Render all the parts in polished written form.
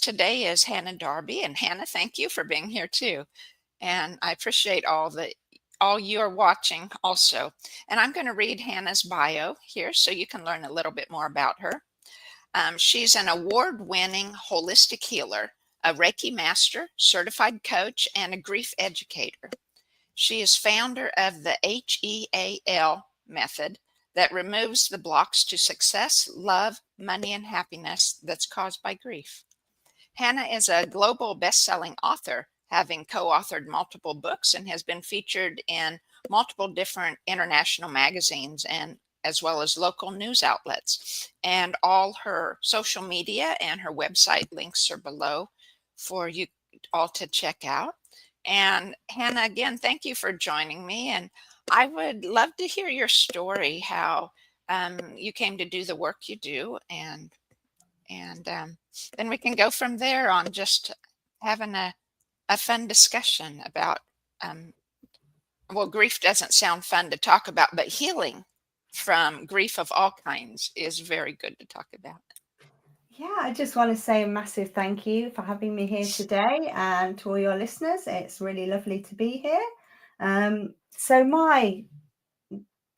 today is Hannah Darby, and Hannah, thank you for being here too. And I appreciate all you are watching also. And I'm going to read Hannah's bio here so you can learn a little bit more about her. She's an award-winning holistic healer, a Reiki master, certified coach, and a grief educator. She is founder of the H.E.A.L method that removes the blocks to success, love, money, and happiness that's caused by grief. Hannah is a global best-selling author, having co-authored multiple books and has been featured in multiple different international magazines and as well as local news outlets. And all her social media and her website links are below for you all to check out. And Hannah, again, thank you for joining me. And I would love to hear your story, how you came to do the work you do, and then we can go from there on just having a fun discussion about, well, grief doesn't sound fun to talk about, but healing from grief of all kinds is very good to talk about. Yeah, I just want to say a massive thank you for having me here today, and to all your listeners. It's really lovely to be here. So my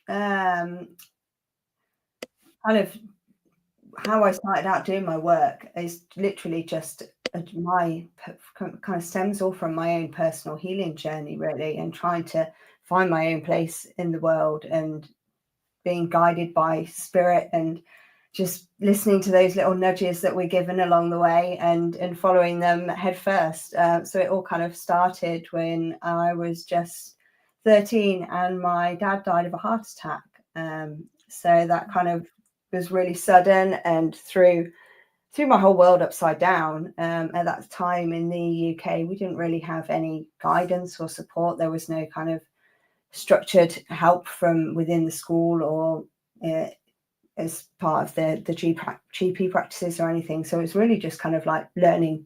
kind of how I started out doing my work is literally just my kind of stems all from my own personal healing journey, really, and trying to find my own place in the world and being guided by spirit and just listening to those little nudges that we're given along the way and following them head first. So it all kind of started when I was just 13 and my dad died of a heart attack. So that kind of was really sudden and threw my whole world upside down. At that time in the UK, we didn't really have any guidance or support. There was no kind of structured help from within the school or as part of the GP practices or anything. So it was really just kind of like learning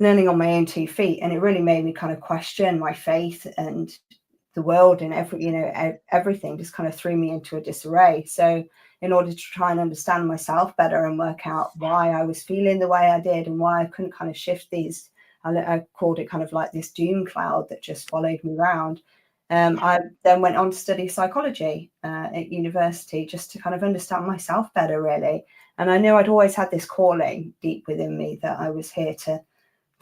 on my own 2 feet. And it really made me kind of question my faith and the world, and everything just kind of threw me into a disarray. So in order to try and understand myself better and work out why I was feeling the way I did and why I couldn't kind of shift these, I called it kind of like this doom cloud that just followed me around. I then went on to study psychology at university just to kind of understand myself better, really. And I knew I'd always had this calling deep within me that I was here to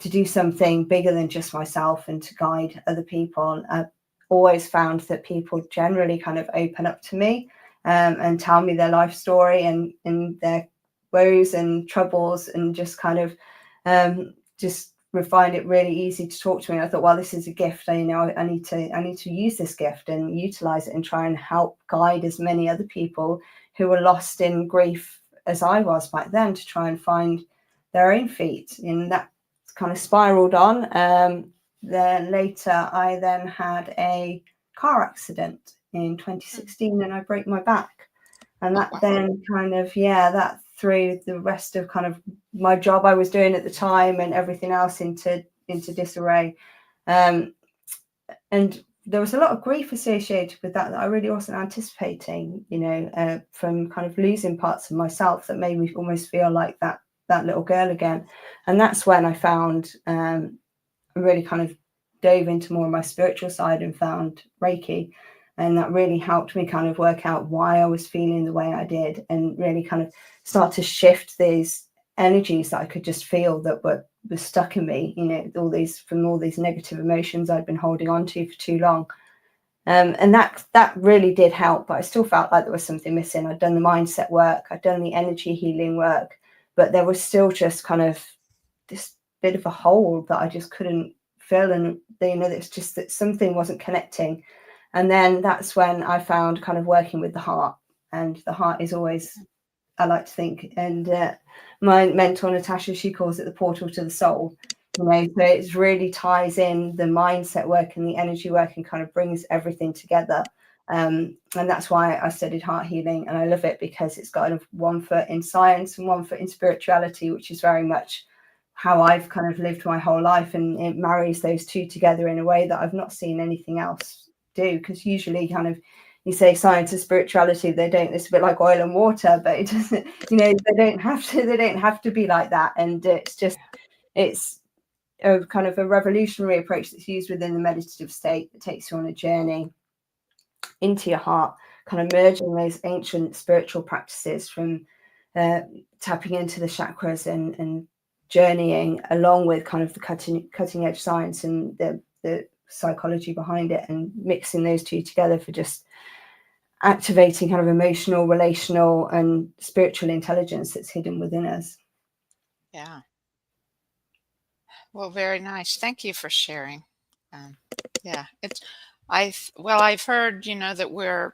do something bigger than just myself and to guide other people. I always found that people generally kind of open up to me and tell me their life story and their woes and troubles, and just kind of just find it really easy to talk to me. And I thought, well, this is a gift. I need to use this gift and utilize it and try and help guide as many other people who were lost in grief as I was back then, to try and find their own feet. And that kind of spiraled on. Then later, I then had a car accident in 2016, and I broke my back. And that then kind of, that threw the rest of kind of my job I was doing at the time and everything else into disarray. And there was a lot of grief associated with that I really wasn't anticipating, from kind of losing parts of myself that made me almost feel like that little girl again. And that's when I found, I really kind of dove into more of my spiritual side and found Reiki. And that really helped me kind of work out why I was feeling the way I did, and really kind of start to shift these energies that I could just feel that were stuck in me, all these negative emotions I'd been holding on to for too long. And that really did help, but I still felt like there was something missing. I'd done the mindset work, I'd done the energy healing work, but there was still just kind of this bit of a hole that I just couldn't fill. And, it's just that something wasn't connecting. And then that's when I found kind of working with the heart. And the heart is always, I like to think, and my mentor, Natasha, she calls it the portal to the soul. So it really ties in the mindset work and the energy work and kind of brings everything together. And that's why I studied heart healing. And I love it because it's got one foot in science and one foot in spirituality, which is very much how I've kind of lived my whole life. And it marries those two together in a way that I've not seen anything else do, because usually kind of you say science and spirituality, it's a bit like oil and water, but it doesn't, they don't have to be like that. And it's just it's a kind of a revolutionary approach that's used within the meditative state that takes you on a journey into your heart, kind of merging those ancient spiritual practices from tapping into the chakras and journeying along with kind of the cutting edge science and the psychology behind it, and mixing those two together for just activating kind of emotional, relational, and spiritual intelligence that's hidden within us. Yeah. Well, very nice. Thank you for sharing. Um, yeah, I've heard, that we're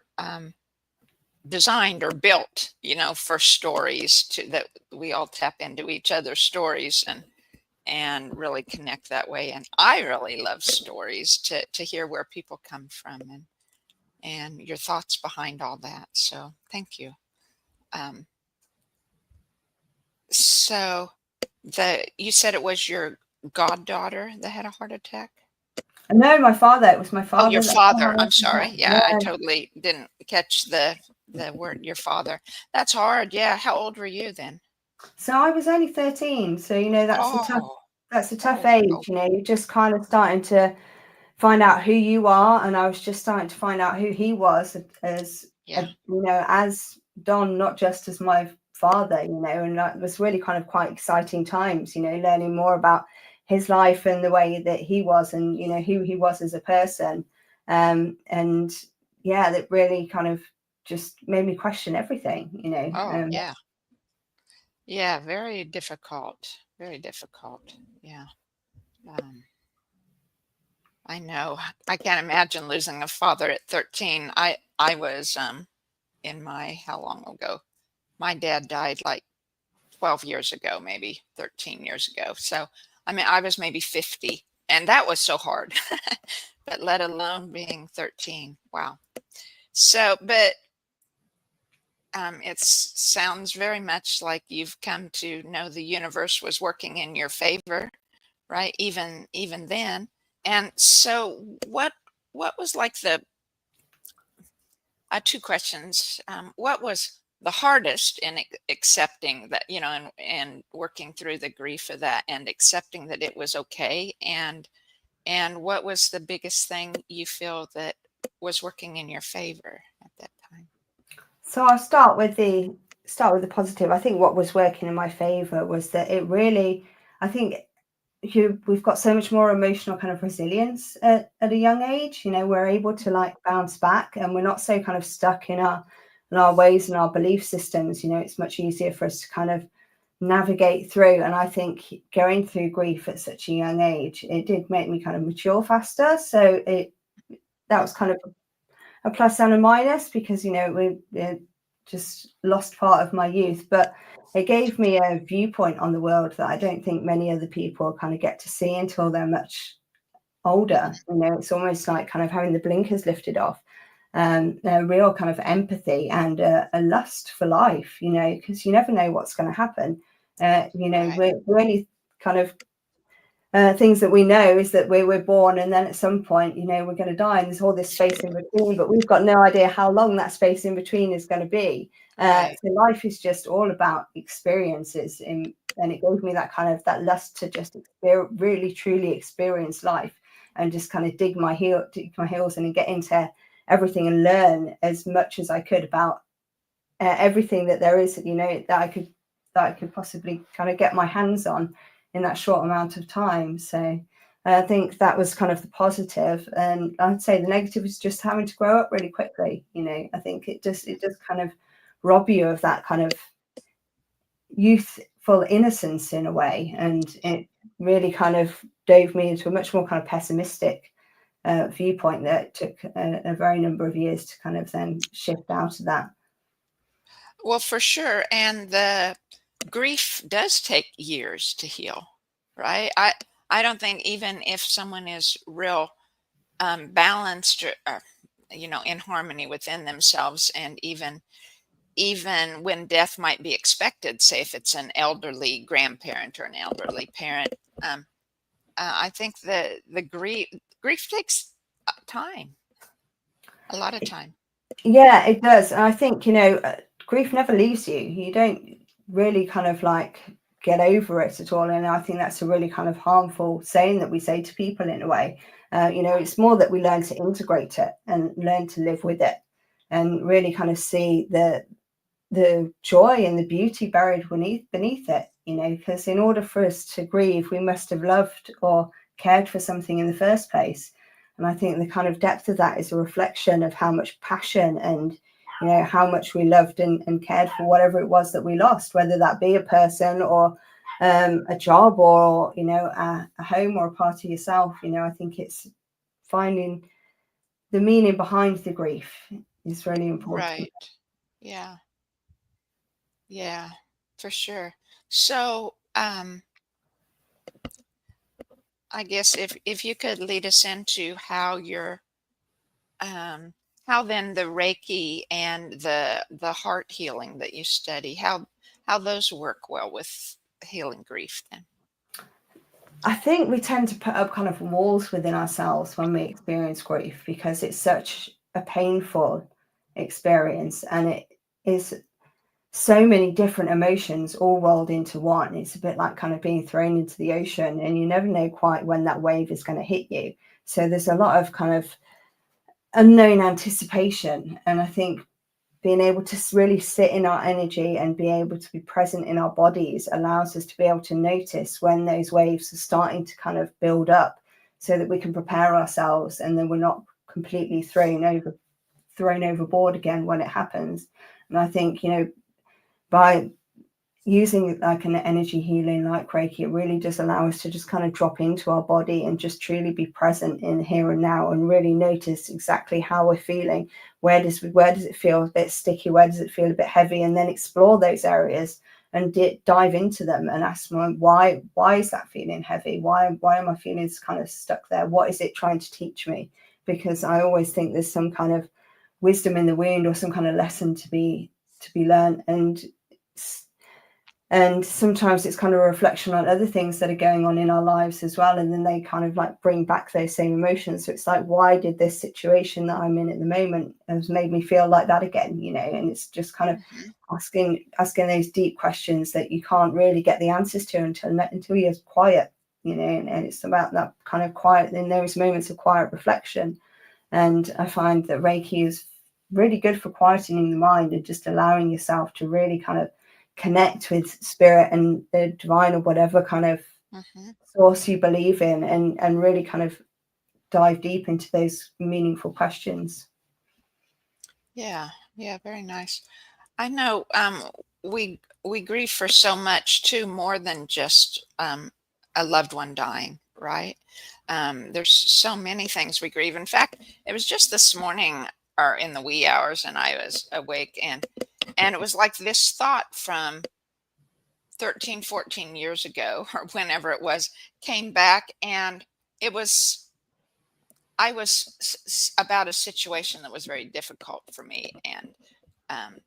designed or built, for stories that we all tap into each other's stories and really connect that way. And I really love stories to hear where people come from and your thoughts behind all that. So thank you. So you said it was your goddaughter that had a heart attack? No, my father. It was my Oh, your father that had a father. heart I'm sorry. attack. Yeah, I totally didn't catch the word your father. That's hard. Yeah. How old were you then? So I was only 13. So that's a tough Oh, age. oh, You're just kind of starting to find out who you are, and I was just starting to find out who he was as yeah. as Don, not just as my father. And that was really kind of quite exciting times. Learning more about his life and the way that he was, and who he was as a person. And yeah, that really kind of just made me question everything. Oh, yeah. Yeah. Very difficult. Very difficult. Yeah. Um, I know. I can't imagine losing a father at 13. I was in my how long ago? My dad died like 12 years ago, maybe 13 years ago. So, I mean, I was maybe 50, and that was so hard. But let alone being 13. Wow. So, but it sounds very much like you've come to know the universe was working in your favor, right? Even then. And so, what was like the two questions? What was the hardest in accepting that, and working through the grief of that, and accepting that it was okay, and what was the biggest thing you feel that was working in your favor at that time? So I'll start with the positive. I think what was working in my favor was that it really, I think we've got so much more emotional kind of resilience at a young age. We're able to like bounce back, and we're not so kind of stuck in our ways and our belief systems. It's much easier for us to kind of navigate through. And I think going through grief at such a young age, it did make me kind of mature faster. So that was kind of a plus and a minus, because we just lost part of my youth, but it gave me a viewpoint on the world that I don't think many other people kind of get to see until they're much older. It's almost like kind of having the blinkers lifted off, a real kind of empathy and a lust for life, because you never know what's going to happen. Right. We're only kind of things that we know is that we're born, and then at some point, we're going to die, and there's all this space in between, but we've got no idea how long that space in between is going to be. Right. So life is just all about experiences, and it gave me that kind of that lust to just really truly experience life, and just kind of dig my heels in and get into everything and learn as much as I could about everything that there is, that I could possibly kind of get my hands on in that short amount of time. So I think that was kind of the positive, and I'd say the negative is just having to grow up really quickly. I think it does kind of rob you of that kind of youthful innocence in a way, and it really kind of dove me into a much more kind of pessimistic viewpoint that took a very number of years to kind of then shift out of that. Well, for sure. And the grief does take years to heal, right? I don't think even if someone is real balanced or in harmony within themselves, and even when death might be expected, say if it's an elderly grandparent or an elderly parent, um, I think the grief takes time, a lot of time. Yeah, it does. And I think, grief never leaves you. You don't really kind of like get over it at all. And I think that's a really kind of harmful saying that we say to people in a way. It's more that we learn to integrate it and learn to live with it, and really kind of see the joy and the beauty buried beneath it. Because in order for us to grieve, we must have loved or cared for something in the first place. And I think the kind of depth of that is a reflection of how much passion and how much we loved and cared for whatever it was that we lost, whether that be a person or a job or a home or a part of yourself. I think it's finding the meaning behind the grief is really important. Right. Yeah. Yeah, for sure. So, I guess if you could lead us into how your how then the Reiki and the heart healing that you study, how those work well with healing grief then. I think we tend to put up kind of walls within ourselves when we experience grief because it's such a painful experience, and it is so many different emotions all rolled into one. It's a bit like kind of being thrown into the ocean, and you never know quite when that wave is going to hit you. So there's a lot of kind of unknown anticipation. And I think being able to really sit in our energy and be able to be present in our bodies allows us to be able to notice when those waves are starting to kind of build up, so that we can prepare ourselves and then we're not completely thrown overboard again when it happens. And I think by using like an energy healing like Reiki, it really does allow us to just kind of drop into our body and just truly be present in here and now, and really notice exactly how we're feeling. Where does it feel a bit sticky? Where does it feel a bit heavy? And then explore those areas and dive into them and ask them, why is that feeling heavy? Why am I feeling kind of stuck there? What is it trying to teach me? Because I always think there's some kind of wisdom in the wound or some kind of lesson to be learned. And sometimes it's kind of a reflection on other things that are going on in our lives as well, and then they kind of like bring back those same emotions. So it's like, why did this situation that I'm in at the moment has made me feel like that again? And it's just kind of asking those deep questions that you can't really get the answers to until you're quiet. And it's about that kind of quiet, in those moments of quiet reflection. And I find that Reiki is really good for quietening the mind and just allowing yourself to really kind of connect with spirit and the divine or whatever kind of source you believe in, and really kind of dive deep into those meaningful questions. Yeah, yeah, very nice. I know we grieve for so much too, more than just a loved one dying, right? There's so many things we grieve. In fact, it was just this morning or in the wee hours, and I was awake, and it was like this thought from 13, 14 years ago, or whenever it was, came back, and it was I was about a situation that was very difficult for me, and um,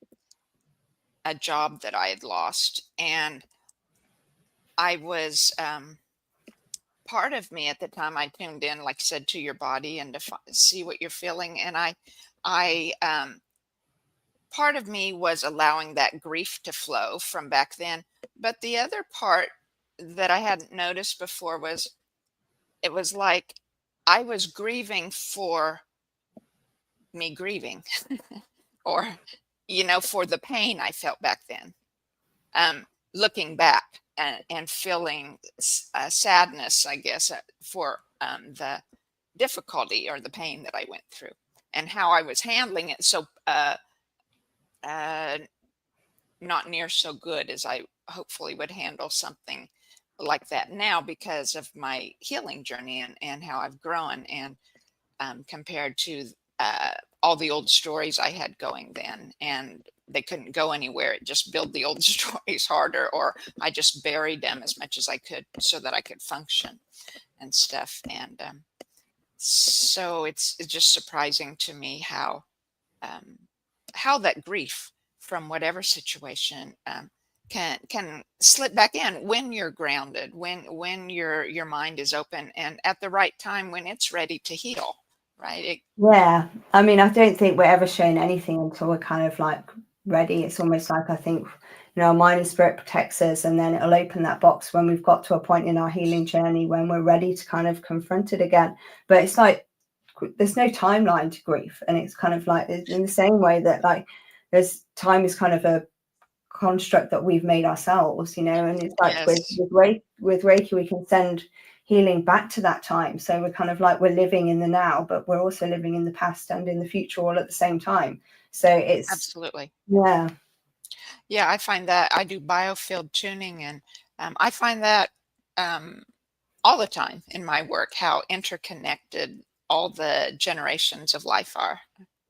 a job that I had lost, and I was part of me at the time. I tuned in, like I said, to your body and to see what you're feeling, and I part of me was allowing that grief to flow from back then, but the other part that I hadn't noticed before was it was like I was grieving for me grieving, or for the pain I felt back then. Looking back and feeling sadness, I guess, for the difficulty or the pain that I went through and how I was handling it. So uh, not near so good as I hopefully would handle something like that now, because of my healing journey and how I've grown, and compared to all the old stories I had going then, and they couldn't go anywhere. It just built the old stories harder, or I just buried them as much as I could so that I could function and stuff. And so it's just surprising to me um, how that grief from whatever situation can slip back in when you're grounded, when your mind is open, and at the right time when it's ready to heal. Right? Yeah, I mean, I don't think we're ever shown anything until we're kind of like ready. It's almost like, I think our mind and spirit protects us, and then it'll open that box when we've got to a point in our healing journey when we're ready to kind of confront it again. But it's like there's no timeline to grief, and it's kind of like in the same way that like there's time is kind of a construct that we've made ourselves, and it's like Yes, with Reiki we can send healing back to that time. So we're kind of like we're living in the now, but we're also living in the past and in the future all at the same time. So it's absolutely. yeah. Yeah, I find that I do biofield tuning, and I find that um, all the time in my work how interconnected all the generations of life are,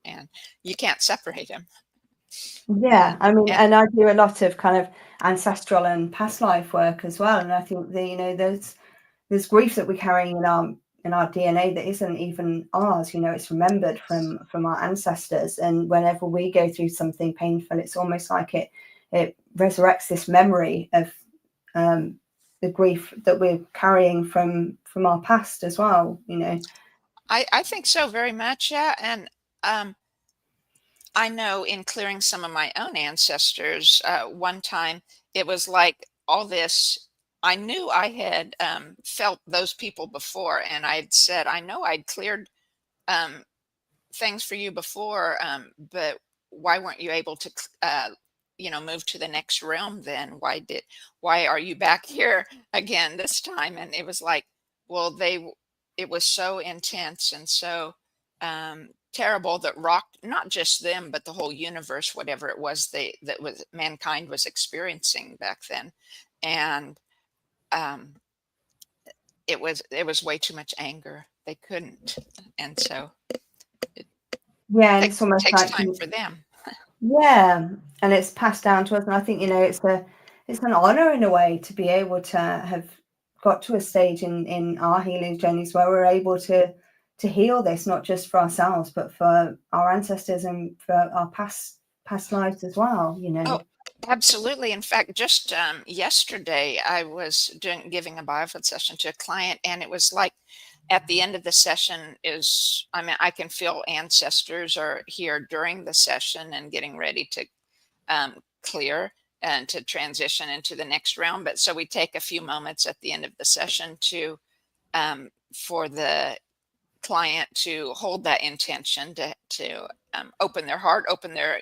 and you can't separate them. Yeah, And I mean, and and I do a lot of kind of ancestral and past life work as well, and I think there's grief that we're carrying in our DNA that isn't even ours. It's remembered from our ancestors, and whenever we go through something painful, it's almost like it resurrects this memory of the grief that we're carrying from our past as well. I think so very much, yeah. And I know in clearing some of my own ancestors, one time it was like all this. I knew I had felt those people before, and I'd said, I know I'd cleared um, things for you before, but why weren't you able to, move to the next realm then? Why are you back here again this time? And it was like, well, it was so intense and so terrible that rocked not just them, but the whole universe, whatever it was that was mankind was experiencing back then. And um, it was way too much anger. They couldn't. And so it Yeah, and it's takes almost takes like time for them. yeah, and it's passed down to us, and I think it's an honor in a way to be able to have got to a stage in our healing journeys where we're able to heal this, not just for ourselves, but for our ancestors and for our past lives as well. Oh, absolutely. In fact, just yesterday, I was giving a biofield session to a client, and it was like at the end of the session I mean, I can feel ancestors are here during the session and getting ready to clear and to transition into the next round. But so we take a few moments at the end of the session for the client to hold that intention to open their heart, open their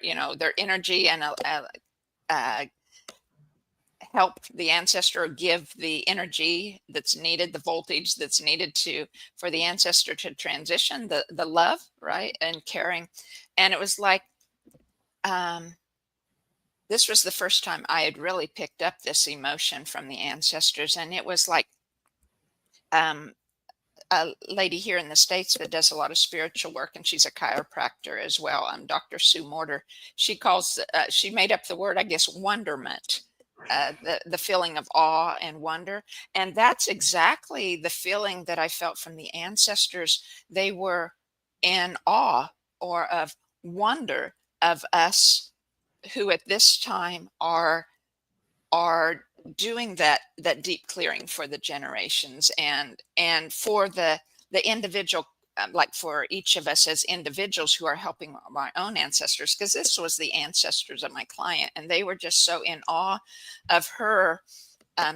energy, and uh, help the ancestor give the energy that's needed, the voltage that's needed for the ancestor to transition the love, right, and caring. And it was like um, this was the first time I had really picked up this emotion from the ancestors, and it was like um, a lady here in the States that does a lot of spiritual work, and she's a chiropractor as well. Dr. Sue Morter. She made up the word, I guess, wonderment, the feeling of awe and wonder. And that's exactly the feeling that I felt from the ancestors. They were in awe or of wonder of us who at this time are doing that deep clearing for the generations and for the individual, like for each of us as individuals who are helping my own ancestors, because this was the ancestors of my client, and they were just so in awe of her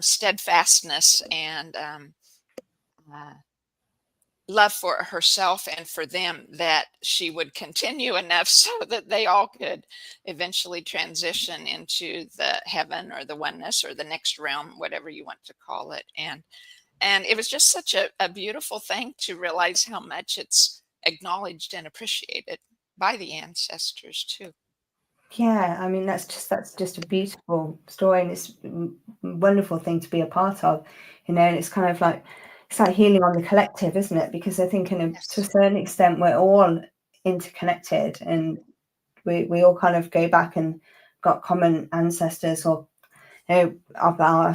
steadfastness and uh, love for herself and for them, that she would continue enough so that they all could eventually transition into the heaven or the oneness or the next realm, whatever you want to call it. And it was just such a beautiful thing to realize how much it's acknowledged and appreciated by the ancestors too. Yeah, I mean that's just a beautiful story, and it's a wonderful thing to be a part of, and it's like healing on the collective, isn't it? Because I think to a Yes. certain extent we're all interconnected, and we all kind of go back and got common ancestors, or of our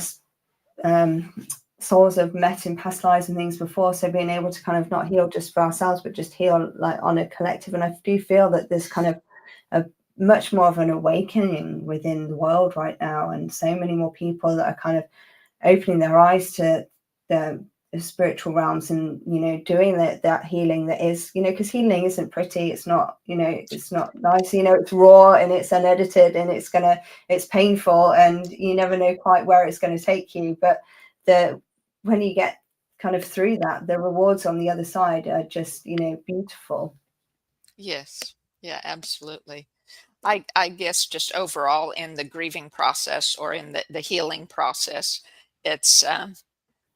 um, souls have met in past lives and things before. So being able to kind of not heal just for ourselves, but just heal like on a collective. And I do feel that there's kind of a much more of an awakening within the world right now, and so many more people that are kind of opening their eyes to the spiritual realms, and doing that healing that is, because healing isn't pretty. It's not, it's not nice. It's raw and it's unedited, and it's painful, and you never know quite where it's going to take you. But when you get kind of through that, the rewards on the other side are just beautiful. Yes. Yeah, absolutely. I guess just overall in the grieving process or in the healing process, it's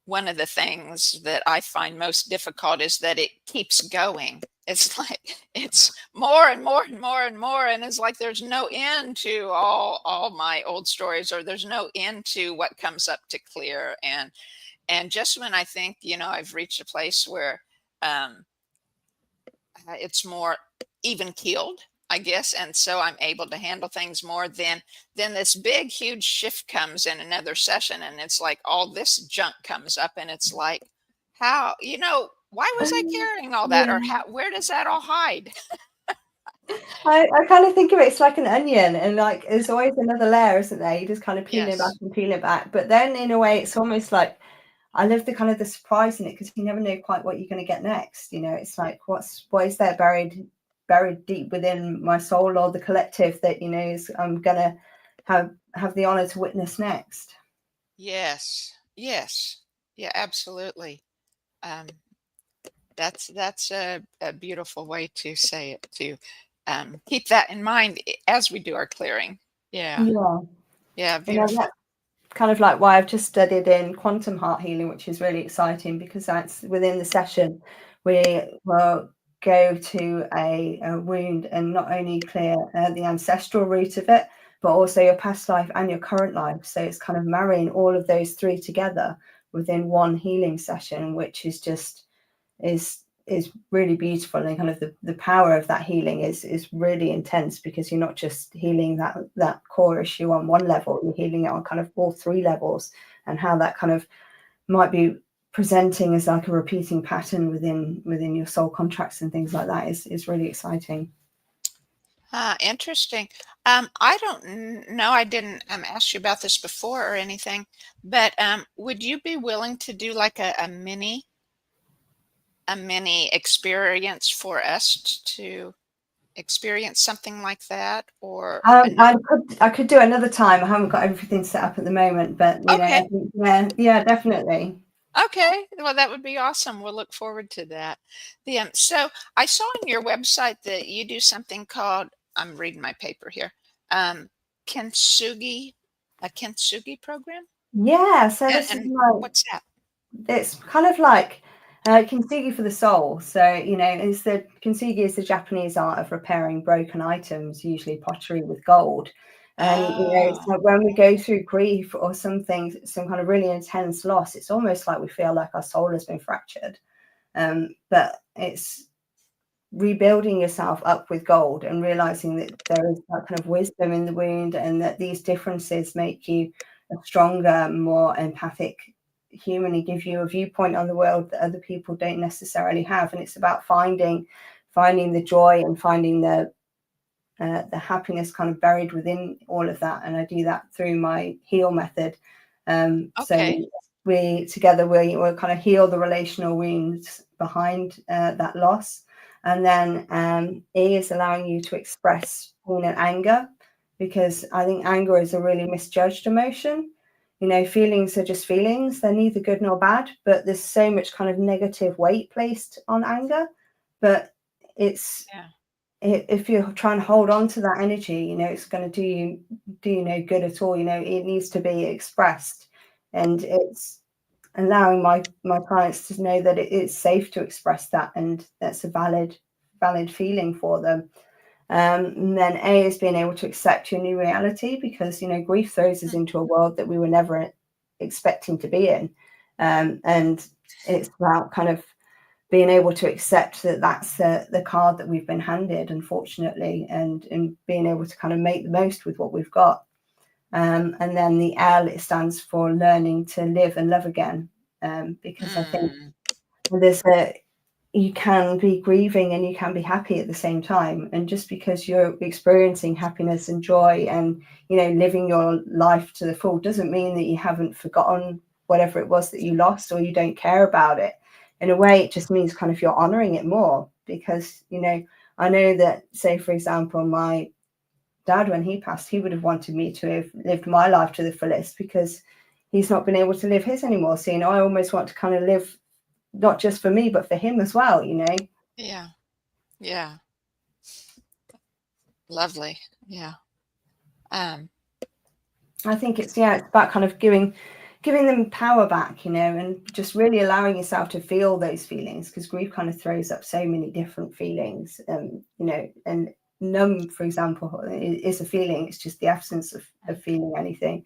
one of the things that I find most difficult is that it keeps going. It's like it's more and more and more and more, and it's like there's no end to all my old stories, or there's no end to what comes up to clear. And just when I think I've reached a place where um, it's more even keeled, I guess, and so I'm able to handle things more. Then this big, huge shift comes in another session, and it's like all this junk comes up, and it's like, how why was I carrying all that, or Yeah. where does that all hide? I kind of think of it, it's like an onion, and like there's always another layer, isn't there? You just kind of peel it back Yes. and peel it back. But then in a way, it's almost like I love the kind of the surprise in it, because you never know quite what you're going to get next. It's like what is there buried deep within my soul or the collective that I'm gonna have the honor to witness next. Yes. Yes. Yeah, absolutely. um that's a beautiful way to say it, to keep that in mind as we do our clearing. Yeah. Yeah, Yeah, that's beautiful. kind of like why I've just studied in quantum heart healing, which is really exciting, because that's within the session we will go to a wound and not only clear the ancestral root of it, but also your past life and your current life. So it's kind of marrying all of those three together within one healing session, which is just is really beautiful. And kind of the power of that healing is really intense, because you're not just healing that core issue on one level, you're healing it on kind of all three levels, and how that kind of might be presenting as like a repeating pattern within your soul contracts and things like that is really exciting. Interesting. I don't know. I didn't ask you about this before or anything, but would you be willing to do like a mini experience for us to experience something like that, or I could do another time. I haven't got everything set up at the moment, but I okay. think, yeah, definitely. Okay, well, that would be awesome. We'll look forward to that. So I saw on your website that you do something called, I'm reading my paper here, um, Kintsugi, a Kintsugi program? Yeah, so And, this is and like, what's that? it's kind of like kintsugi for the soul. So it's the kintsugi is the Japanese art of repairing broken items, usually pottery with gold. And it's Oh, like when we go through grief or something, some kind of really intense loss, it's almost like we feel like our soul has been fractured. But it's rebuilding yourself up with gold and realizing that there is that kind of wisdom in the wound, and that these differences make you a stronger, more empathic human, and give you a viewpoint on the world that other people don't necessarily have. And it's about finding the joy and finding the happiness kind of buried within all of that. And I do that through my H.E.A.L method. So okay. we together will kind of heal the relational wounds behind that loss. And then E is allowing you to express pain and anger, because I think anger is a really misjudged emotion. Feelings are just feelings. They're neither good nor bad, but there's so much kind of negative weight placed on anger. But it's Yeah. if you're trying to hold on to that energy, it's going to do you no good at all. It needs to be expressed, and it's allowing my clients to know that it's safe to express that, and that's a valid feeling for them. And then A is being able to accept your new reality, because grief throws us Mm. into a world that we were never expecting to be in, and it's about kind of being able to accept that that's the card that we've been handed, unfortunately, and being able to kind of make the most with what we've got. And then the L, it stands for learning to live and love again, because I think Mm. there's you can be grieving and you can be happy at the same time. And just because you're experiencing happiness and joy and living your life to the full doesn't mean that you haven't forgotten whatever it was that you lost, or you don't care about it. In a way, it just means kind of you're honoring it more, because, you know, I know that, say, for example, my dad, when he passed, he would have wanted me to have lived my life to the fullest, because he's not been able to live his anymore. So, you know, I almost want to kind of live not just for me, but for him as well, you know. Yeah. Yeah. Lovely. Yeah. Um, I think it's, yeah, it's about kind of giving them power back, you know, and just really allowing yourself to feel those feelings, because grief kind of throws up so many different feelings, you know. And numb, for example, is a feeling. It's just the absence of feeling anything,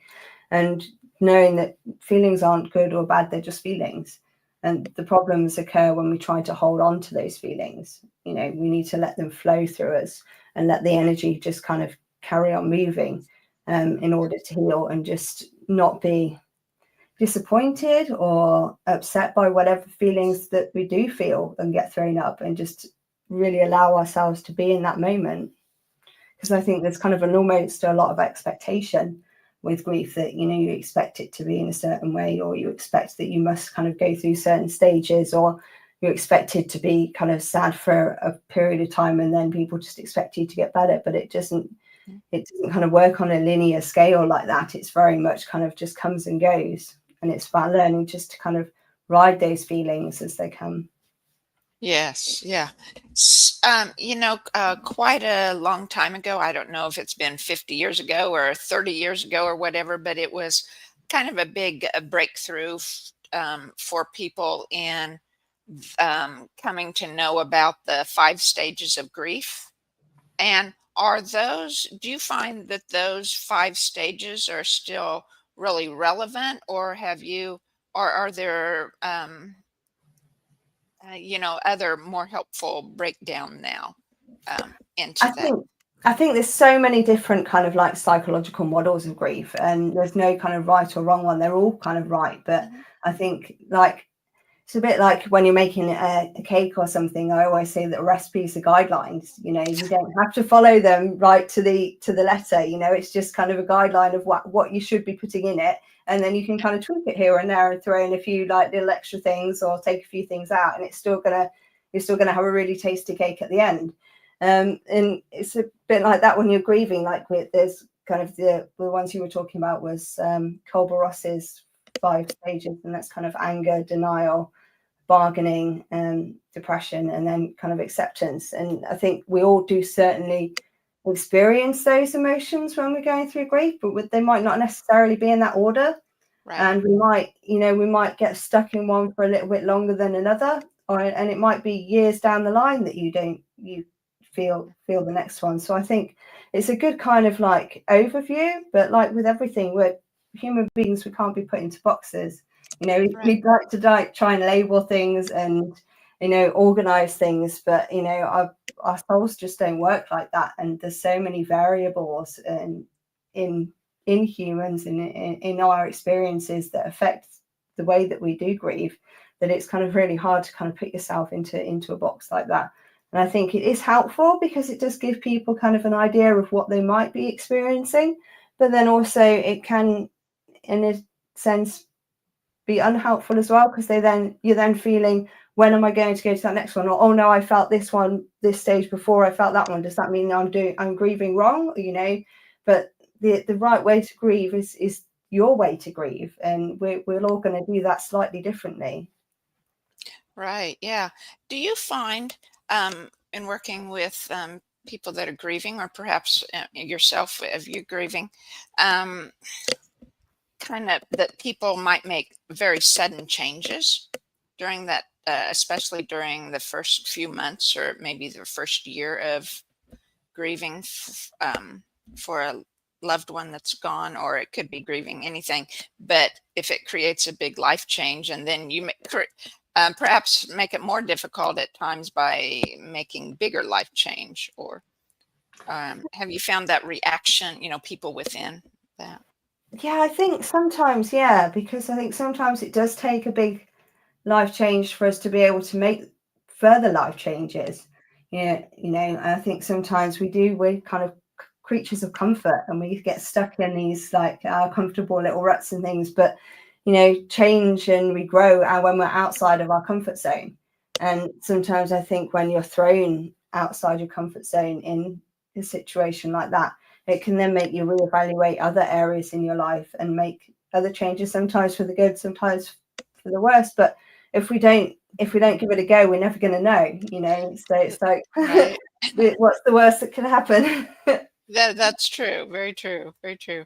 and knowing that feelings aren't good or bad, they're just feelings. And the problems occur when we try to hold on to those feelings. You know, we need to let them flow through us and let the energy just kind of carry on moving, in order to heal, and just not be disappointed or upset by whatever feelings that we do feel and get thrown up, and just really allow ourselves to be in that moment. Because I think there's kind of an almost a lot of expectation with grief, that, you know, you expect it to be in a certain way, or you expect that you must kind of go through certain stages, or you're expected to be kind of sad for a period of time, and then people just expect you to get better. But it doesn't kind of work on a linear scale like that. It's very much kind of just comes and goes, and it's about learning just to kind of ride those feelings as they come. yes. Yeah. You know, quite a long time ago, I don't know if it's been 50 years ago or 30 years ago or whatever, but it was kind of a big breakthrough for people in coming to know about the 5 stages of grief. And do you find that those 5 stages are still really relevant, or or are there, you know, other more helpful breakdown now I into that? think I think there's so many different kind of like psychological models of grief, and there's no kind of right or wrong one. They're all kind of right. But Mhm. I think, like, it's a bit like when you're making a cake or something. I always say that recipes are guidelines. You know, you don't have to follow them right to the letter. You know, it's just kind of a guideline of what you should be putting in it, and then you can kind of tweak it here and there and throw in a few like little extra things, or take a few things out, and you're still gonna have a really tasty cake at the end. And it's a bit like that when you're grieving. Like, there's kind of the ones you were talking about was Kolber-Ross's 5 stages, and that's kind of anger, denial, bargaining, depression, and then kind of acceptance. And I think we all do certainly experience those emotions when we're going through grief, but they might not necessarily be in that order. Right. And we might, you know, we might get stuck in one for a little bit longer than another, and it might be years down the line that you feel the next one. So I think it's a good kind of like overview, but like with everything, we're human beings, we can't be put into boxes. You know, Right. we'd like to try and label things and, you know, organize things, but, you know, our souls just don't work like that. And there's so many variables in in humans and in our experiences that affect the way that we do grieve, that it's kind of really hard to kind of put yourself into a box like that. And I think it is helpful, because it does give people kind of an idea of what they might be experiencing, but then also it can, in a sense, be unhelpful as well, because you're then feeling, when am I going to go to that next one? Or, oh no, I felt this stage before I felt that one. Does that mean I'm grieving wrong? You know, but the right way to grieve is your way to grieve, and we're all going to do that slightly differently. Right. Yeah. Do you find in working with people that are grieving, or perhaps yourself if you're grieving, um, kind of that people might make very sudden changes during that, especially during the first few months or maybe the first year of grieving for a loved one that's gone, or it could be grieving anything. But if it creates a big life change, and then perhaps make it more difficult at times by making bigger life change, or have you found that reaction, you know, people within that? Yeah, I think sometimes, yeah, because I think sometimes it does take a big life change for us to be able to make further life changes. Yeah, you know, I think sometimes we're kind of creatures of comfort, and we get stuck in these like comfortable little ruts and things. But change and we grow when we're outside of our comfort zone. And sometimes I think when you're thrown outside your comfort zone in a situation like that, it can then make you reevaluate other areas in your life and make other changes, sometimes for the good, sometimes for the worse. But if we don't give it a go, we're never going to know. So it's like, Right. what's the worst that could happen? That's true. Very true. Very true.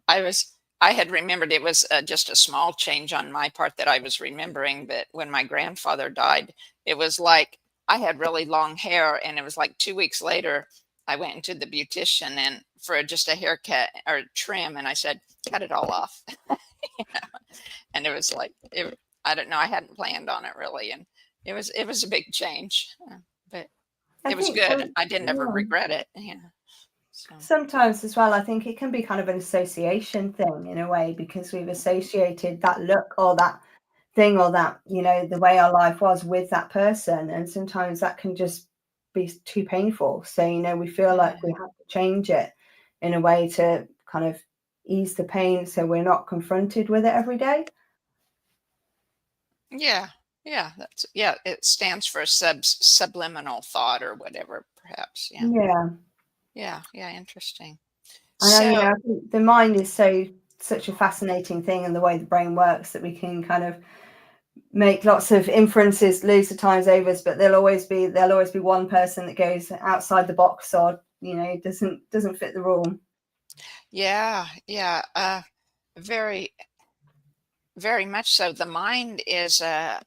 I had remembered it was just a small change on my part that I was remembering, but when my grandfather died, it was like I had really long hair, and it was like 2 weeks later, I went into the beautician and for just a haircut or trim, and I said, cut it all off. You know? And it was like, I don't know, I hadn't planned on it really. And it was a big change, but I it was think good. some, I didn't ever yeah. regret it. Yeah. So, Sometimes as well, I think it can be kind of an association thing in a way, because we've associated that look or that thing or that, the way our life was with that person. And sometimes that can just be too painful. So, we feel yeah. like we have to change it in a way to kind of ease the pain so we're not confronted with it every day. Yeah, yeah, it stands for subliminal thought or whatever, perhaps. Yeah. Yeah. Yeah, interesting. And So, I think the mind is such a fascinating thing, and the way the brain works, that we can kind of make lots of inferences loads of times over, but there'll always be one person that goes outside the box, or doesn't fit the rule. yeah, very, very much so. The mind is a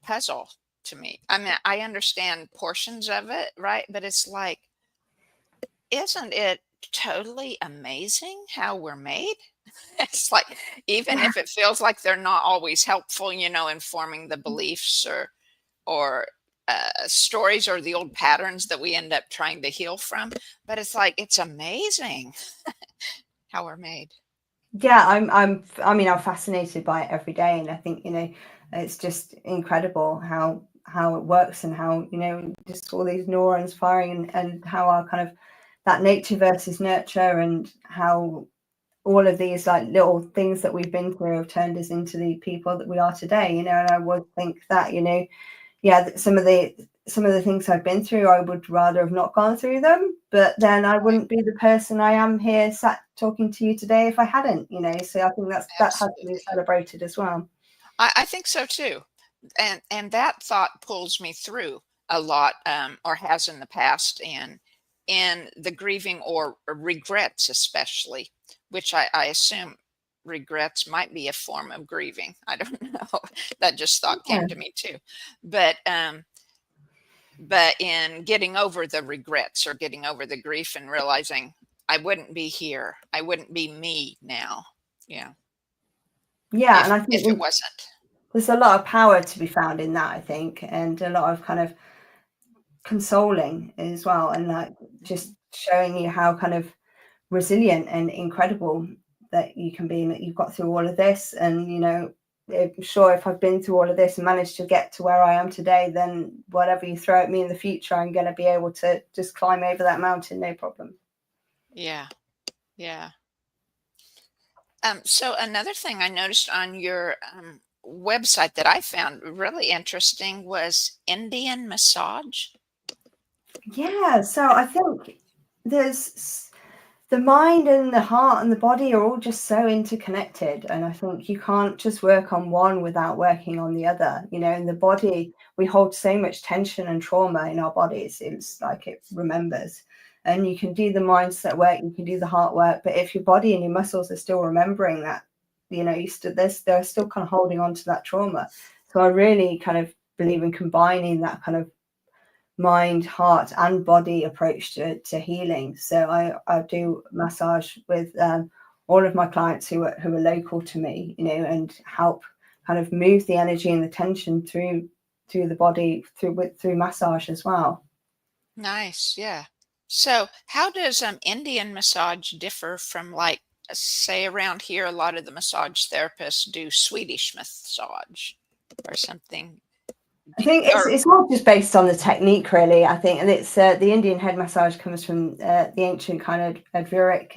puzzle to me. I mean, I understand portions of it, right? But it's like, isn't it totally amazing how we're made? It's like, even if it feels like they're not always helpful, in forming the beliefs or stories or the old patterns that we end up trying to heal from. But it's like, it's amazing how we're made. Yeah, I'm fascinated by it every day, and I think it's just incredible how it works, and how just all these neurons firing, and how our kind of that nature versus nurture, and how all of these like little things that we've been through have turned us into the people that we are today. And I would think that some of the things I've been through, I would rather have not gone through them, but then I Right. wouldn't be the person I am here sat talking to you today if I hadn't. So I think that has to be Absolutely. celebrated as well. I think so too. And that thought pulls me through a lot, or has in the past, and in the grieving or regrets, especially, which I assume regrets might be a form of grieving. I don't know. That just thought Yeah. came to me too. But in getting over the regrets or getting over the grief and realizing I wouldn't be here, I wouldn't be me now. Yeah. Yeah, and If I think it wasn't. there's a lot of power to be found in that, I think, and a lot of kind of consoling as well, and like Mhm. just showing you how kind of resilient and incredible that you can be, and that you've got through all of this. And I'm sure if I've been through all of this and managed to get to where I am today, then whatever you throw at me in the future, I'm going to be able to just climb over that mountain, no problem. Yeah. Yeah. So another thing I noticed on your website that I found really interesting was Indian massage. Yeah, so I think there's the mind and the heart and the body are all just so interconnected, and I think you can't just work on one without working on the other. In the body, we hold so much tension and trauma in our bodies, it's like it remembers. And you can do the mindset work, you can do the heart work, but if your body and your muscles are still remembering that, they're still kind of holding on to that trauma. So I really kind of believe in combining that kind of mind, heart, and body approach to healing. So I do massage with all of my clients who are local to me, and help kind of move the energy and the tension through the body through massage as well. Nice. Yeah. So how does Indian massage differ from, like, say around here, a lot of the massage therapists do Swedish massage or something. I Do, think it's or it's more just based on the technique, really. I think, and it's the Indian head massage comes from the ancient kind of Advuric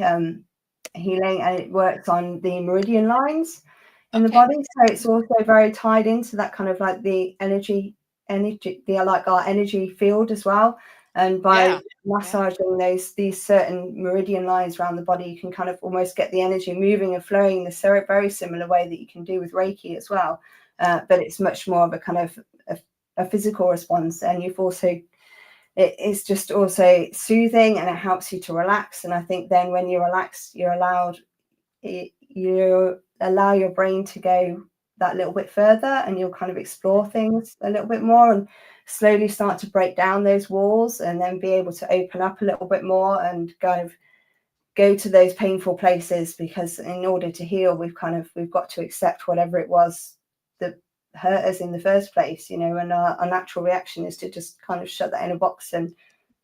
healing, and it works on the meridian lines in the Okay. body. So it's also very tied into that kind of like the the like our energy field as well. And by Yeah. Yeah. massaging these certain meridian lines around the body, you can kind of almost get the energy moving and flowing in the very similar way that you can do with Reiki as well. But it's much more of a kind of a physical response, and you've also it's just also soothing, and it helps you to relax. And I think then when you relax, you allow your brain to go that little bit further, and you'll kind of explore things a little bit more and slowly start to break down those walls, and then be able to open up a little bit more and kind of go to those painful places. Because in order to heal, we've got to accept whatever it was that hurt us in the first place, you know. And our natural reaction is to just kind of shut that in a box and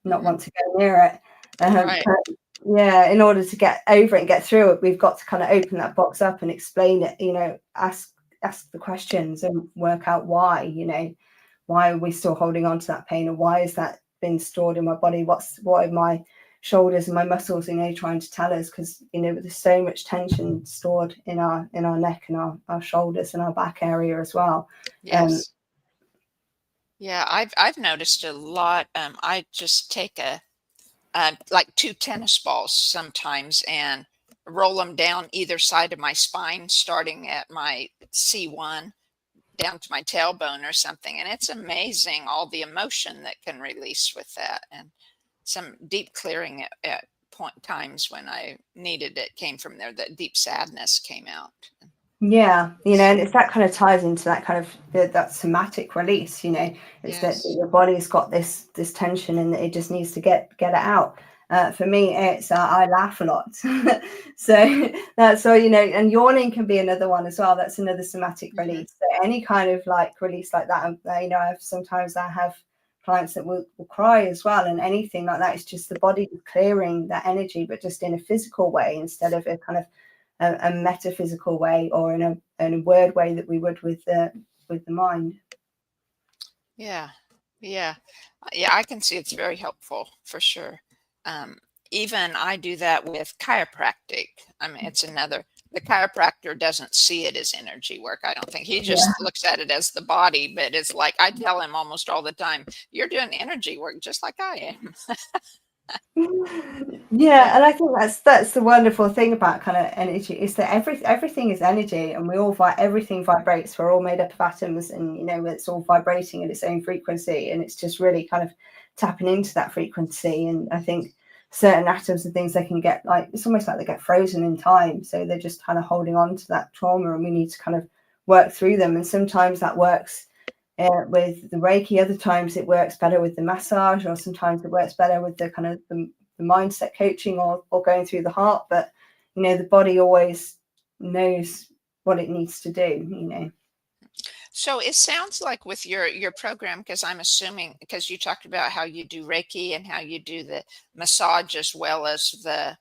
not Hmm. want to go near it. Right. But yeah, in order to get over it and get through it, we've got to kind of open that box up and explain it, you know, ask the questions and work out why, you know, why are we still holding on to that pain, or why is that been stored in my body? What are my shoulders and my muscles, you know, trying to tell us? Because, you know, there's so much tension stored in our neck and our shoulders and our back area as well. Yes. Yeah, I've noticed a lot. I just take like two tennis balls sometimes and roll them down either side of my spine, starting at my C1 down to my tailbone or something. And it's amazing all the emotion that can release with that. And some deep clearing at point times when I needed it came from there. That deep sadness came out. Yeah, you know, and it's that kind of ties into that kind of that somatic release, you know. It's that Yes. your body's got this tension, and it just needs to get it out. For me, it's I laugh a lot. So that's all, you know. And yawning can be another one as well. That's another somatic Hmm. release. So any kind of like release like that, you know, sometimes I have clients that will cry as well, and anything like that. It's just the body clearing that energy, but just in a physical way instead of a kind of a metaphysical way, or in a word way that we would with the mind. Yeah. Yeah. Yeah, I can see it's very helpful for sure. Um, Even I do that with chiropractic. I mean, it's another, the chiropractor doesn't see it as energy work. I don't think he Yeah. just looks at it as the body, but it's like I tell him almost all the time, you're doing energy work just like I am. Yeah, But and I think that's the wonderful thing about kind of energy, is that everything is energy, and we all everything vibrates. We're all made up of atoms, and you know, it's all vibrating at its own frequency, and it's just really kind of tapping into that frequency. And I think certain atoms and things, they can get like, it's almost like they get frozen in time, so they're just kind of holding on to that trauma, and we need to kind of work through them. And sometimes that works with the Reiki. Other times it works better with the massage, or sometimes it works better with the kind of the mindset coaching, or going through the heart. But you know, the body always knows what it needs to do, you know. so it sounds like with your program, because I'm assuming because you talked about how you do Reiki and how you do the massage as well as the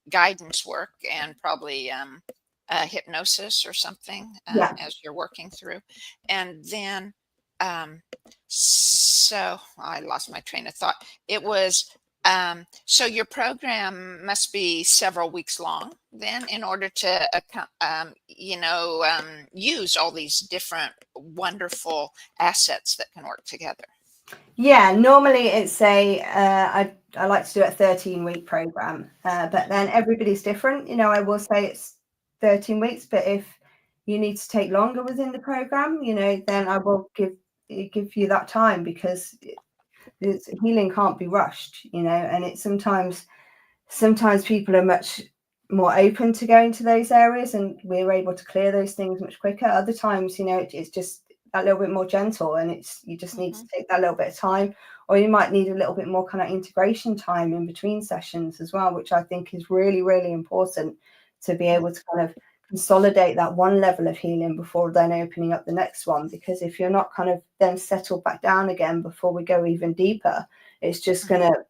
guidance work and probably hypnosis or something Yeah. as you're working through, and then um, so I lost my train of thought. It was so your program must be several weeks long then in order to use all these different wonderful assets that can work together. Yeah, normally it's I like to do a 13-week program, but then everybody's different. You know, I will say it's 13 weeks, but if you need to take longer within the program, you know, then I will give you that time, because healing can't be rushed, you know. And it's sometimes people are much more open to going to those areas, and we're able to clear those things much quicker. Other times, you know, it's just a little bit more gentle, and you just need to Hmm. take that little bit of time. Or you might need a little bit more kind of integration time in between sessions as well, which I think is really, really important, to be able to kind of consolidate that one level of healing before then opening up the next one. Because if you're not kind of then settled back down again before we go even deeper, it's just going Hmm. to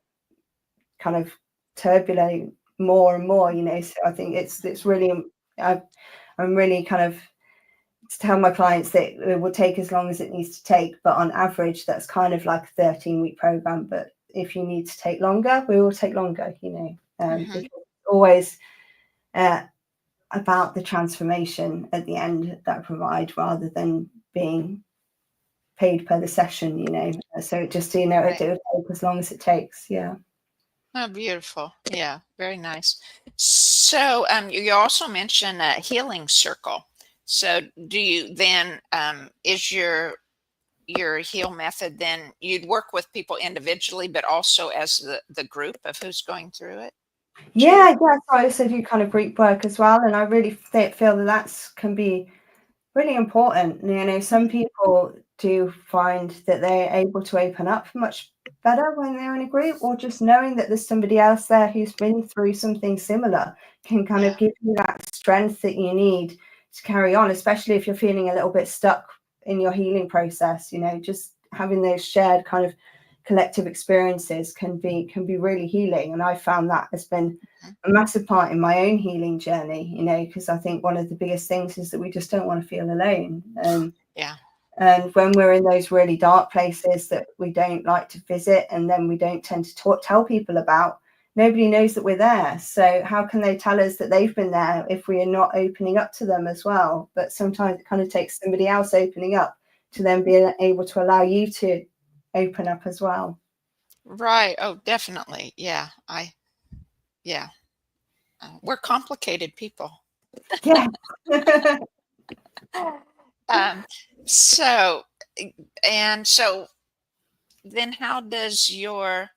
kind of turbulate more and more, you know. So I think it's really, I, I'm really kind of to tell my clients that it will take as long as it needs to take, but on average that's kind of like a 13-week program. But if you need to take longer, we will take longer, you know, Hmm. because always uh, about the transformation at the end that I provide, rather than being paid per the session, you know. So just, you know, Right. it will take as long as it takes. Yeah. Oh, beautiful. Yeah, very nice. So, you also mentioned a healing circle. So, do you then, is your heal method, then you'd work with people individually, but also as the group of who's going through it too? Yeah, yeah. So I also do kind of group work as well, and I really feel that that's can be really important. You know, some Mhm. people do find that they're able to open up much better when they're in a group, or just knowing that there's somebody else there who's been through something similar can kind of Yeah. give you that strength that you need to carry on, especially if you're feeling a little bit stuck in your healing process. You know, just having those shared kind of collective experiences can be really healing. And I found that has been Mhm. a massive part in my own healing journey, you know, because I think one of the biggest things is that we just don't want to feel alone. Yeah. And when we're in those really dark places that we don't like to visit, and then we don't tend to tell people about, nobody knows that we're there. So how can they tell us that they've been there if we are not opening up to them as well? But sometimes it kind of takes somebody else opening up to then be able to allow you to open up as well. Right. Oh, definitely. Yeah. Yeah. We're complicated people. Yeah. Um, so, and so then how does your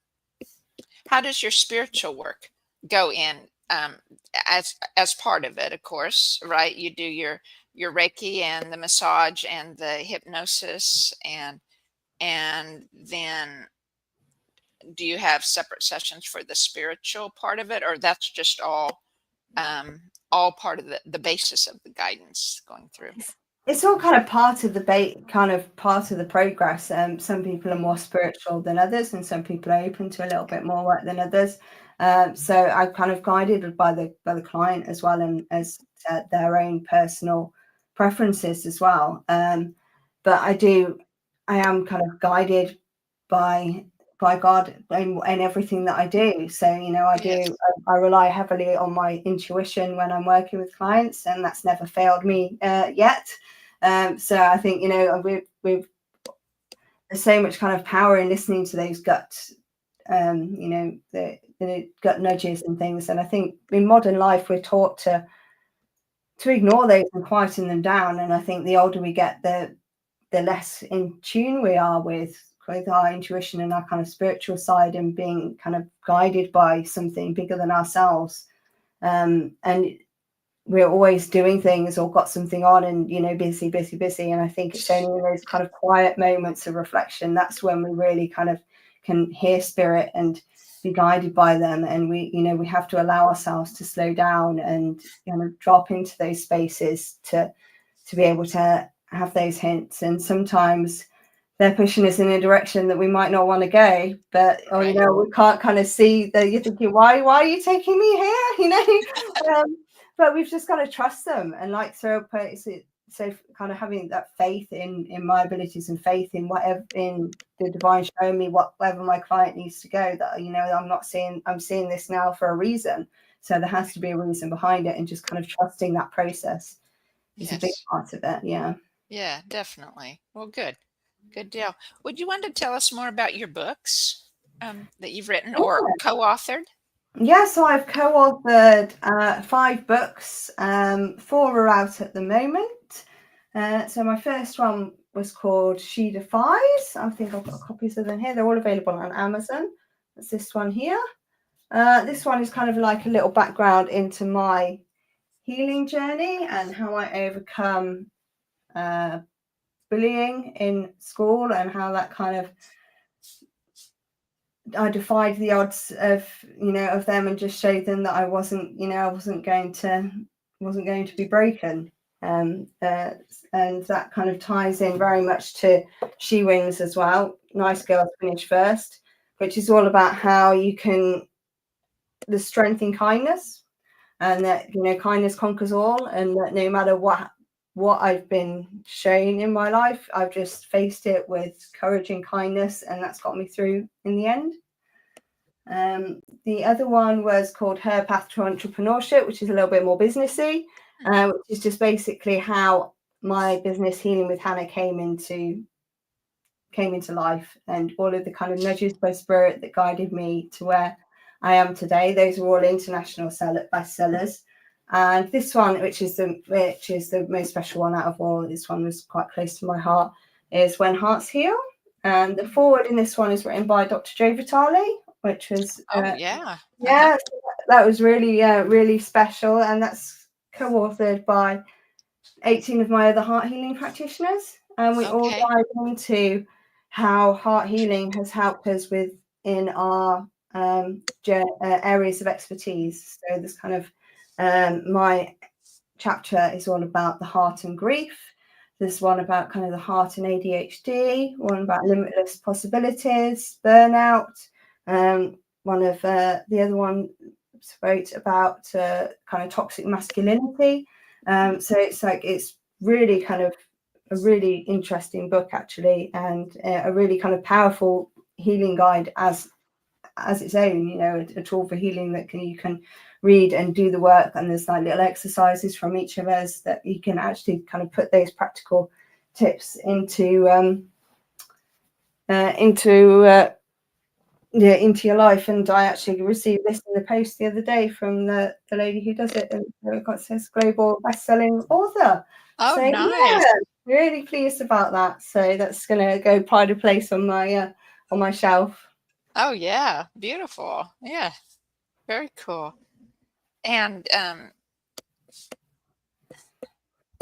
spiritual work go in, as part of it, of course, right? You do your Reiki and the massage and the hypnosis, and then do you have separate sessions for the spiritual part of it, or that's just all part of the basis of the guidance going through? It's all kind of part of the kind of part of the progress. Some people are more Mhm. spiritual than others, and some people are open to a little bit more work than others. So I'm kind of guided by the client as well, and as their own personal preferences as well. But I am kind of guided by God in everything that I do. So, you know, Yes. I rely heavily on my intuition when I'm working with clients, and that's never failed me yet. So I think, you know, there's so much kind of power in listening to those guts, you know, the gut nudges and things. And I think in modern life we're taught to ignore those and quieten them down. And I think the older we get, the less in tune we are with our intuition and our kind of spiritual side, and being kind of guided by something bigger than ourselves. And we're always doing things or got something on, and, you know, busy, busy, busy. And I think it's only in those kind of quiet moments of reflection that's when we really kind of can hear spirit and be guided by them. And we, you know, we have to allow ourselves to slow down and kind of drop into those spaces to be able to have those hints. And sometimes they're pushing us in a direction that we might not want to go, but, or, you Right. know, we can't kind of see that. You're thinking, why are you taking me here? You know, but we've just got to trust them, and like so kind of having that faith in my abilities, and faith in whatever, in the divine showing me whatever my client needs to go, that, you know, I'm seeing this now for a reason, so there has to be a reason behind it, and just kind of trusting that process is a big Yes. part of it. Yeah. Yeah, definitely. Well, good. Good deal. Would you want to tell us more about your books, that you've written or co-authored? Yeah, so I've co-authored 5 books. 4 are out at the moment. So my first one was called She Defies. I think I've got copies of them here. They're all available on Amazon. That's this one here. This one is kind of like a little background into my healing journey and how I overcome bullying in school, and how that kind of, I defied the odds of, you know, of them, and just showed them that I wasn't, you know, I wasn't going to be broken. And that kind of ties in very much to She Wings as well. Nice Girls Finish First, which is all about how you can, the strength in kindness, and that, you know, kindness conquers all, and that no matter what I've been shown in my life, I've just faced it with courage and kindness, and that's got me through in the end. The other one was called Her Path to Entrepreneurship, which is a little bit more businessy. which is just basically how my business Healing with Hannah came into life, and all of the kind of nudges by spirit that guided me to where I am today. Those are all international bestsellers. And this one, which is the most special one out of all, this one was quite close to my heart, is When Hearts Heal. And the forward in this one is written by Dr. Joe Vitale, which was Oh, yeah. yeah, that was really really special, and that's co-authored by 18 of my other heart healing practitioners, and we all Okay. dive into how heart healing has helped us within our areas of expertise. So this kind of my chapter is all about the heart and grief. There's one about kind of the heart and ADHD, one about limitless possibilities, burnout. One of the other one wrote about kind of toxic masculinity. So it's really kind of a really interesting book, actually, and a really kind of powerful healing guide as its own, a tool for healing that you can read and do the work. And there's like little exercises from each of us that you can actually kind of put those practical tips into your life. And I actually received this in the post the other day from the lady who does it, and it says global best-selling author. Oh, So nice. yeah, really pleased about that. So that's gonna go pride of place on my shelf. Oh, yeah. Beautiful. Yeah. Very cool. And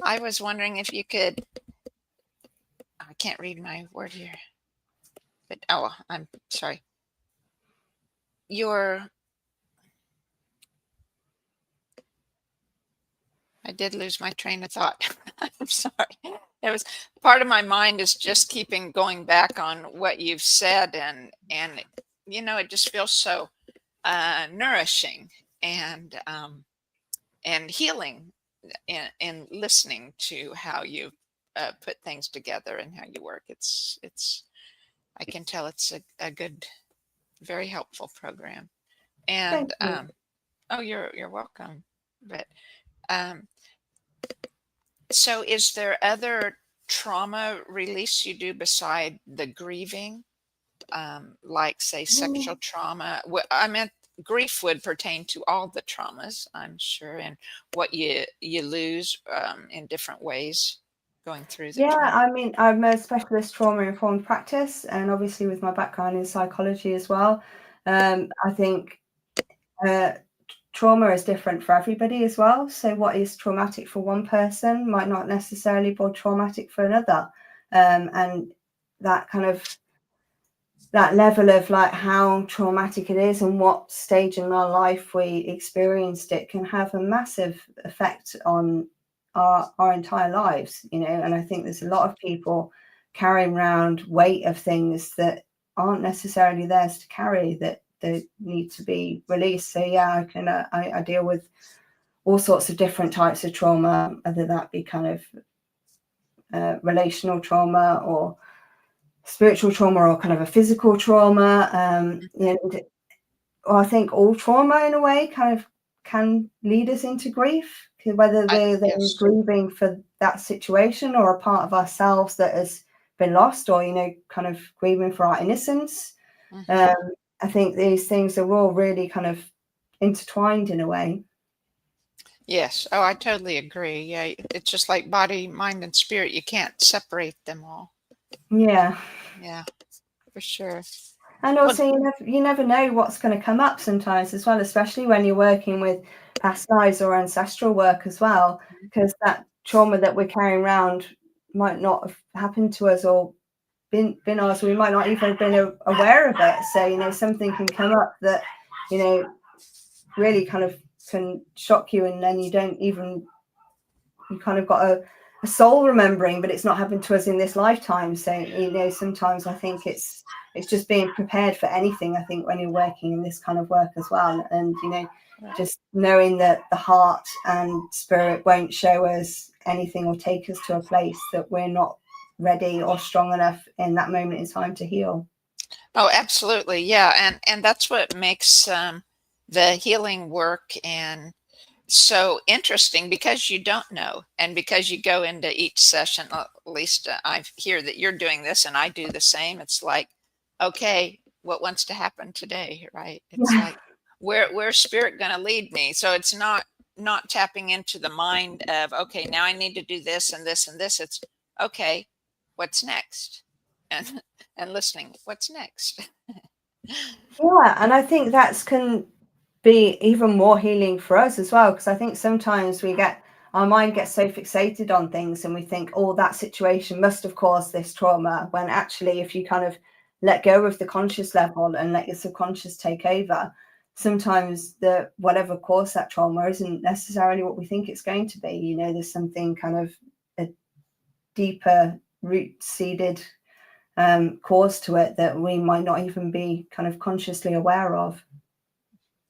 I was wondering if you could, I can't read my word here, but oh, I'm sorry. Your, I did lose my train of thought. I'm sorry. It was part of my mind is just keeping going back on what you've said, and it just feels so nourishing and healing in listening to how you put things together and how you work. It's I can tell it's a good, very helpful program. Thank And you. oh, you're welcome. But um, so is there other trauma release you do beside the grieving? Like say sexual trauma? I meant grief would pertain to all the traumas, I'm sure, and what you lose in different ways going through the Yeah, trauma. I mean, I'm a specialist trauma-informed practice, and obviously with my background in psychology as well, I think uh, trauma is different for everybody as well. So what is traumatic for one person might not necessarily be traumatic for another, and that kind of that level of like how traumatic it is and what stage in our life we experienced it can have a massive effect on our entire lives, and I think there's a lot of people carrying around weight of things that aren't necessarily theirs to carry, that they need to be released. So yeah, I deal with all sorts of different types of trauma, whether that be kind of relational trauma or spiritual trauma or kind of a physical trauma. I think all trauma in a way kind of can lead us into grief, whether they're Yes. grieving for that situation or a part of ourselves that has been lost, or kind of grieving for our innocence. Hmm. um, I think these things are all really kind of intertwined in a way. Yes. Oh, I totally agree. Yeah, it's just like body, mind, and spirit. You can't separate them all. Yeah. Yeah, for sure. And Well, also, you never know what's going to come up sometimes as well, especially when you're working with past lives or ancestral work as well, because that trauma that we're carrying around might not have happened to us or been ours. We might not even have been aware of it. So, something can come up that, really kind of can shock you, and then you kind of got a soul remembering, but it's not happened to us in this lifetime. So sometimes I think it's just being prepared for anything. I think when you're working in this kind of work as well, and right. just knowing that the heart and spirit won't show us anything or take us to a place that we're not ready or strong enough in that moment in time to heal. Oh, absolutely. Yeah, and that's what makes the healing work and so interesting because you don't know, and because you go into each session, at least I hear that you're doing this and I do the same. It's like, okay, what wants to happen today, right? It's Yeah. like, where's spirit going to lead me? So it's not tapping into the mind of, okay, now I need to do this and this and this. It's okay, what's next? And and listening, what's next? Yeah, and I think that's can be even more healing for us as well, because I think sometimes our mind gets so fixated on things and we think, oh, that situation must have caused this trauma, when actually if you kind of let go of the conscious level and let your subconscious take over, sometimes the whatever caused that trauma isn't necessarily what we think it's going to be. There's something kind of a deeper root seeded cause to it that we might not even be kind of consciously aware of.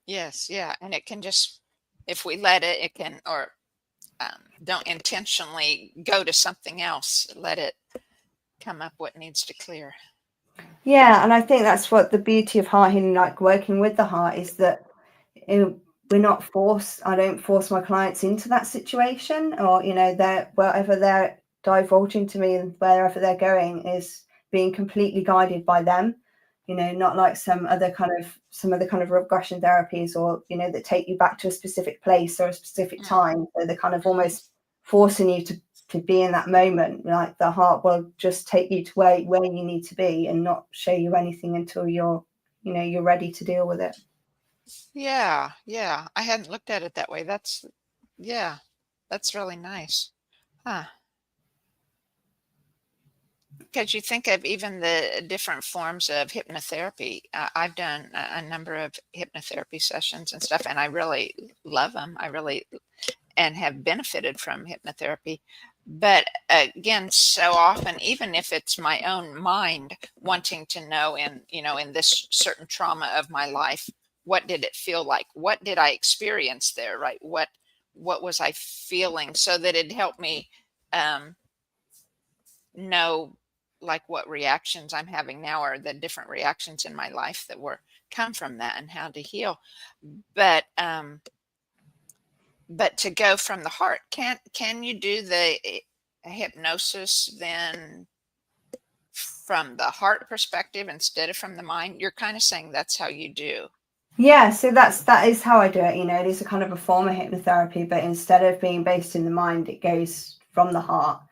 Yes, yeah, and it can just, if we let it, it can, or don't intentionally go to something else. Let it come up what needs to clear. Yeah. Yeah, and I think that's what the beauty of heart healing, like working with the heart, is that we're not forced. I don't force my clients into that situation, or they're wherever they're divulging to me and wherever they're going is being completely guided by them. Not like some other kind of regression therapies, or that take you back to a specific place or a specific Mm, time. So they're kind of mhm. almost forcing you to be in that moment. Like the heart will just take you to where you need to be and not show you anything until you're ready to deal with it. Yeah, yeah. I hadn't looked at it that way. Yeah, that's really nice. Huh. Because you think of even the different forms of hypnotherapy. I've done a number of hypnotherapy sessions and stuff, and I really love them. I really and have benefited from hypnotherapy. But again, so often, even if it's my own mind wanting to know, in this certain trauma of my life, what did it feel like? What did I experience there? Right? What was I feeling? So that it helped me um, know, like, what reactions I'm having now, or the different reactions in my life that were come from that, and how to heal. But but to go from the heart, can you do the hypnosis then from the heart perspective instead of from the mind? You're kind of saying that's how you do. Yeah, so that is how I do it. It is a kind of a form of hypnotherapy, but instead of being based in the mind, it goes from the heart,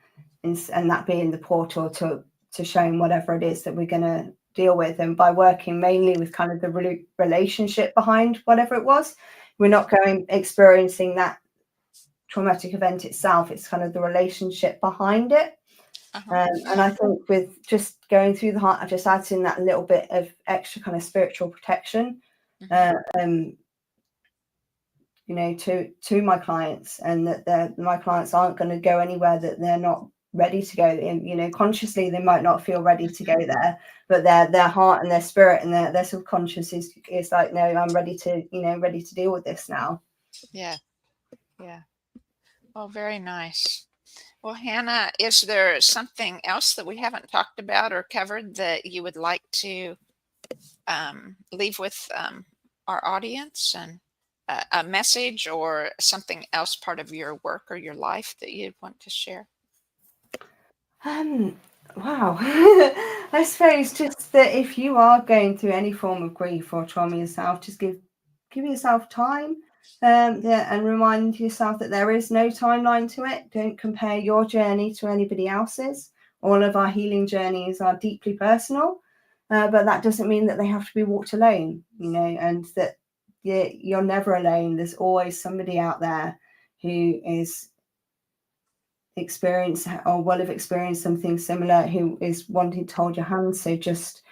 and that being the portal to showing whatever it is that we're going to deal with. And by working mainly with kind of the relationship behind whatever it was, we're not going experiencing that traumatic event itself. It's kind of the relationship behind it. Uh-huh. And I Yeah. think with just going through the heart, I just adds in that little bit of extra kind of spiritual protection. Hmm. Uh, um, to my clients, and that my clients aren't going to go anywhere that they're not ready to go. And consciously they might not feel ready to go Hmm. there, but their heart and their spirit and their subconscious is like, no, I'm ready to ready to deal with this now. Yeah. Yeah. Oh, very nice. Well, Hannah, is there something else that we haven't talked about or covered that you would like to leave with our audience, and a message or something else part of your work or your life that you'd want to share? Um, wow. I suppose just that if you are going through any form of grief or trauma yourself, just give yourself time, yeah, and remind yourself that there is no timeline to it. Don't compare your journey to anybody else's. All of our healing journeys are deeply personal, but that doesn't mean that they have to be walked alone, and that you're never alone. There's always somebody out there who is experience or will have experienced something similar, who is wanting to hold your hand. So just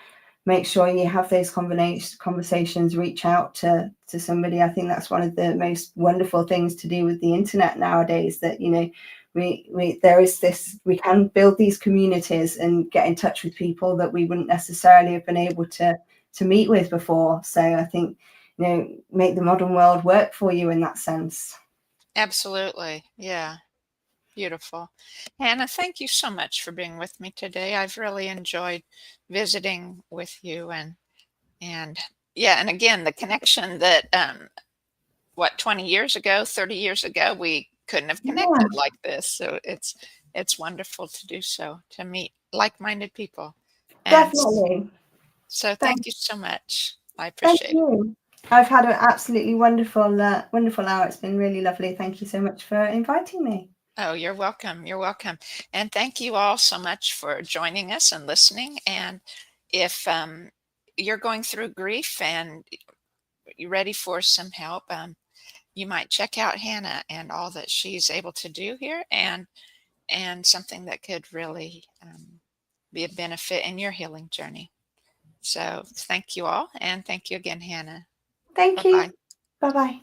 make sure you have those conversations, reach out to somebody. I think that's one of the most wonderful things to do with the internet nowadays, that we there is this, we can build these communities and get in touch with people that we wouldn't necessarily have been able to meet with before. So I think, make the modern world work for you in that sense. Absolutely. Yeah. Beautiful. Hannah, thank you so much for being with me today. I've really enjoyed visiting with you, and yeah, and again, the connection that what, 20 years ago, 30 years ago, we couldn't have Yeah, connected like this. So it's wonderful to do so, to meet like-minded people. And definitely. so Thank, thank you so much. I thank appreciate it. you. I've had an absolutely wonderful hour. It's been really lovely. Thank you so much for inviting me. Oh, you're welcome. You're welcome. And thank you all so much for joining us and listening. And if you're going through grief and you're ready for some help, you might check out Hannah and all that she's able to do here, and something that could really be a benefit in your healing journey. So thank you all, and thank you again, Hannah. Thank Bye-bye. you. Bye bye.